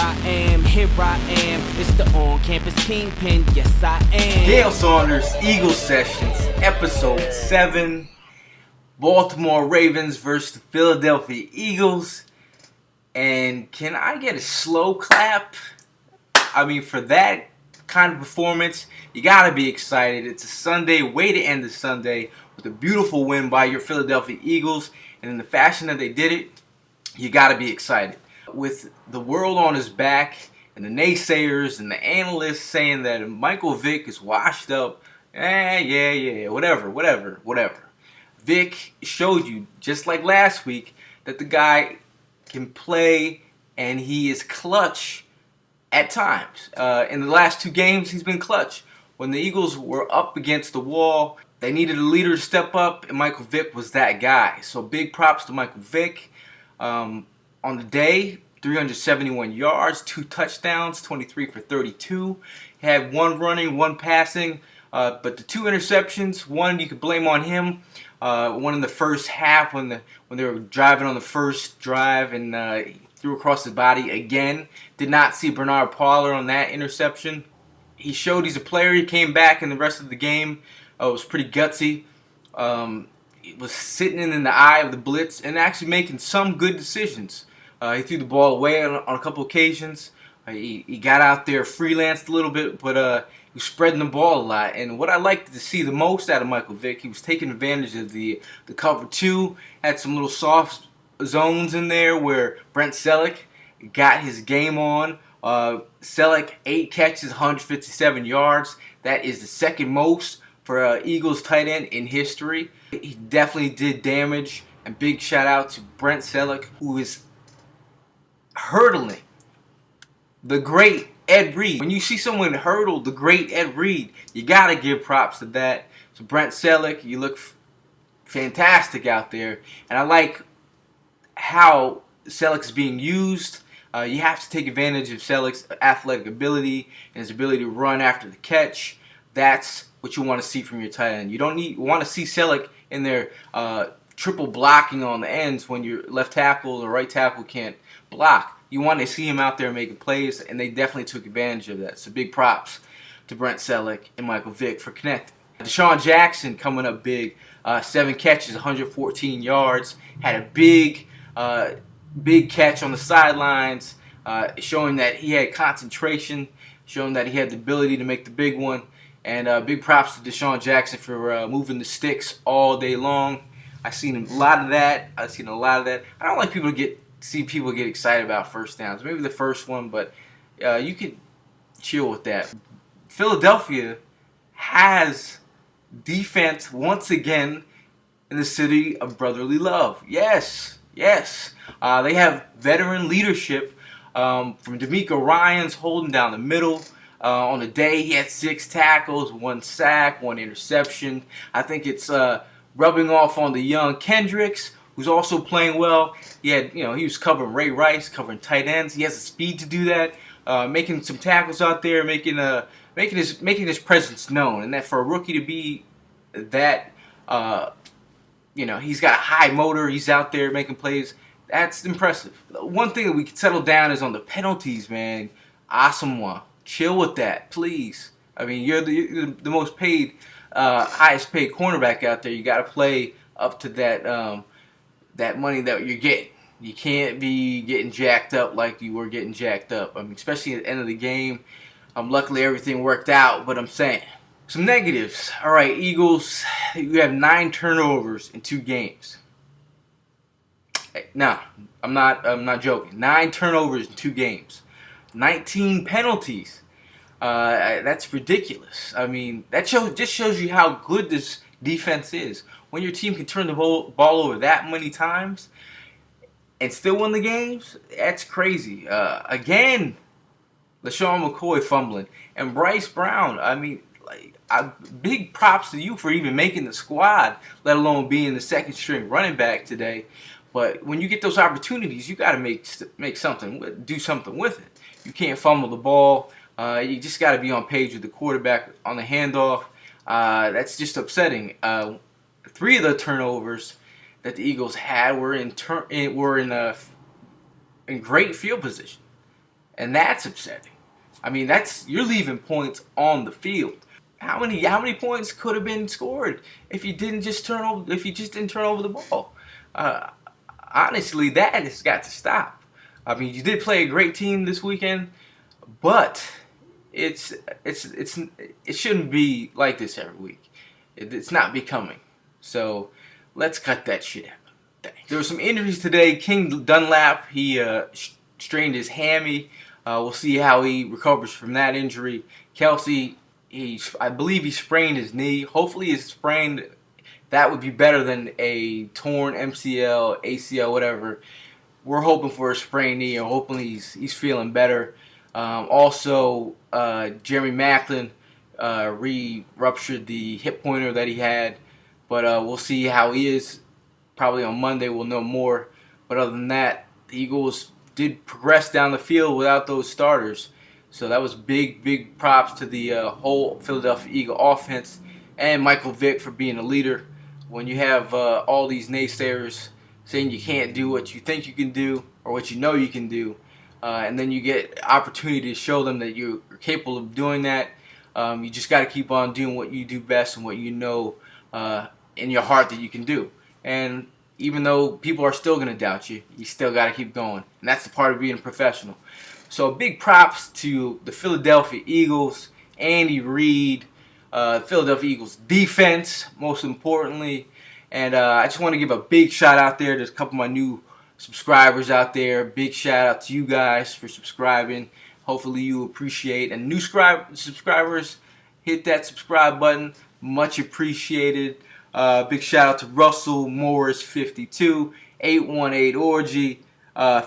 I am, here I am. It's the on-campus kingpin, yes I am. Gayle Saunders, Eagle Sessions, Episode 7. Baltimore Ravens versus the Philadelphia Eagles. And can I get a slow clap? I mean, for that kind of performance, you gotta be excited. It's a Sunday, way to end the Sunday with a beautiful win by your Philadelphia Eagles. And in the fashion that they did it, you gotta be excited. With the world on his back and the naysayers and the analysts saying that Michael Vick is washed up, whatever. Vick showed you, just like last week, that the guy can play and he is clutch at times. In the last two games, he's been clutch. When the Eagles were up against the wall, they needed a leader to step up, and Michael Vick was that guy. So big props to Michael Vick. On the day, 371 yards, 2 touchdowns, 23 for 32. He had 1 running, 1 passing, but the 2 interceptions, one you could blame on him. One in the first half when they were driving on the first drive and he threw across his body again. Did not see Bernard Pollard on that interception. He showed he's a player. He came back in the rest of the game. It was pretty gutsy. He was sitting in the eye of the blitz and actually making some good decisions. He threw the ball away on a couple occasions. He got out there, freelanced a little bit, but he was spreading the ball a lot. And what I liked to see the most out of Michael Vick, he was taking advantage of the cover 2, had some little soft zones in there where Brent Celek got his game on. Celek, 8 catches, 157 yards. That is the second most for Eagles tight end in history. He definitely did damage. And big shout out to Brent Celek, who is hurdling the great Ed Reed. When you see someone hurdle the great Ed Reed, you gotta give props to that. So Brent Celek, you look fantastic out there, and I like how Celek's being used. You have to take advantage of Celek's athletic ability and his ability to run after the catch. That's what you want to see from your tight end. You want to see Celek in there triple blocking on the ends when your left tackle or right tackle can't block. You want to see him out there making plays, and they definitely took advantage of that. So big props to Brent Celek and Michael Vick for connecting. Deshaun Jackson coming up big. 7 catches, 114 yards. Had a big catch on the sidelines, showing that he had concentration, showing that he had the ability to make the big one. And big props to Deshaun Jackson for moving the sticks all day long. I've seen a lot of that. I don't like see people get excited about first downs. Maybe the first one, but you could chill with that. Philadelphia has defense once again in the city of brotherly love. Yes. They have veteran leadership from D'Amico Ryans holding down the middle. On the day, he had 6 tackles, 1 sack, 1 interception. I think it's rubbing off on the young Kendricks, who's also playing well. He was covering Ray Rice, covering tight ends. He has the speed to do that, making some tackles out there, making his presence known. And that for a rookie to be that, he's got a high motor. He's out there making plays. That's impressive. One thing that we can settle down is on the penalties, man. Asamoah, chill with that, please. I mean, you're the most paid, highest paid cornerback out there. You got to play up to that money that you're getting. You can't be getting jacked up like you were getting jacked up. I mean, especially at the end of the game. Luckily, everything worked out, but I'm saying. Some negatives. All right, Eagles, you have 9 turnovers in 2 games. No, I'm not joking. 9 turnovers in 2 games. 19 penalties. That's ridiculous. I mean, that just shows you how good this defense is. When your team can turn the ball over that many times and still win the games, that's crazy. Again, LaShawn McCoy fumbling. And Bryce Brown, I mean, big props to you for even making the squad, let alone being the second string running back today. But when you get those opportunities, you got to do something with it. You can't fumble the ball. You just got to be on page with the quarterback on the handoff. That's just upsetting. 3 of the turnovers that the Eagles had were in great field position. and that's upsetting. I mean, you're leaving points on the field. How many points could have been scored if you just didn't turn over the ball? Honestly, that has got to stop. I mean, you did play a great team this weekend, but it shouldn't be like this every week. It's not becoming. So let's cut that shit out. There were some injuries today. King Dunlap, he strained his hammy. We'll see how he recovers from that injury. Kelsey, I believe he sprained his knee. Hopefully his sprained, that would be better than a torn MCL, ACL, whatever. We're hoping for a sprained knee, and hopefully he's feeling better. Also, Jeremy Macklin re-ruptured the hip pointer that he had. But we'll see how he is. Probably on Monday we'll know more. But other than that, the Eagles did progress down the field without those starters. So that was big props to the whole Philadelphia Eagle offense and Michael Vick for being a leader. When you have all these naysayers saying you can't do what you think you can do or what you know you can do, and then you get opportunity to show them that you're capable of doing that, you just got to keep on doing what you do best and what you know in your heart that you can do. And even though people are still going to doubt you, you still got to keep going. And that's the part of being a professional. So big props to the Philadelphia Eagles, Andy Reid, Philadelphia Eagles defense, most importantly. And I just want to give a big shout out there. There's a couple of my new subscribers out there. Big shout out to you guys for subscribing. Hopefully you appreciate. And new subscribers, hit that subscribe button. Much appreciated. Big shout out to Russell Morris 52, 818 Orgy,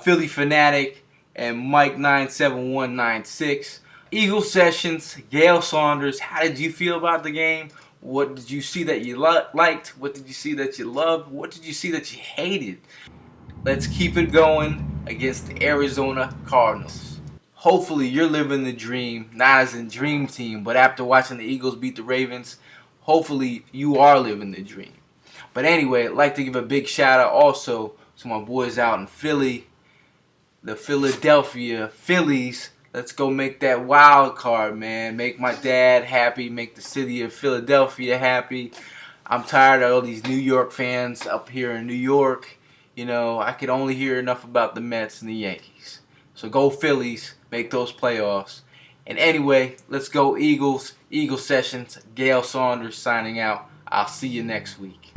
Philly Fanatic, and Mike 97196. Eagle Sessions, Gayle Saunders. How did you feel about the game? What did you see that you liked? What did you see that you loved? What did you see that you hated? Let's keep it going against the Arizona Cardinals. Hopefully you're living the dream, not as a dream team, but after watching the Eagles beat the Ravens, hopefully you are living the dream. But anyway, I'd like to give a big shout out also to my boys out in Philly, the Philadelphia Phillies. Let's go make that wild card, man. Make my dad happy, make the city of Philadelphia happy. I'm tired of all these New York fans up here in New York. You know, I could only hear enough about the Mets and the Yankees. So go Phillies, make those playoffs. And anyway, let's go Eagles. Eagle Sessions, Gayle Saunders signing out. I'll see you next week.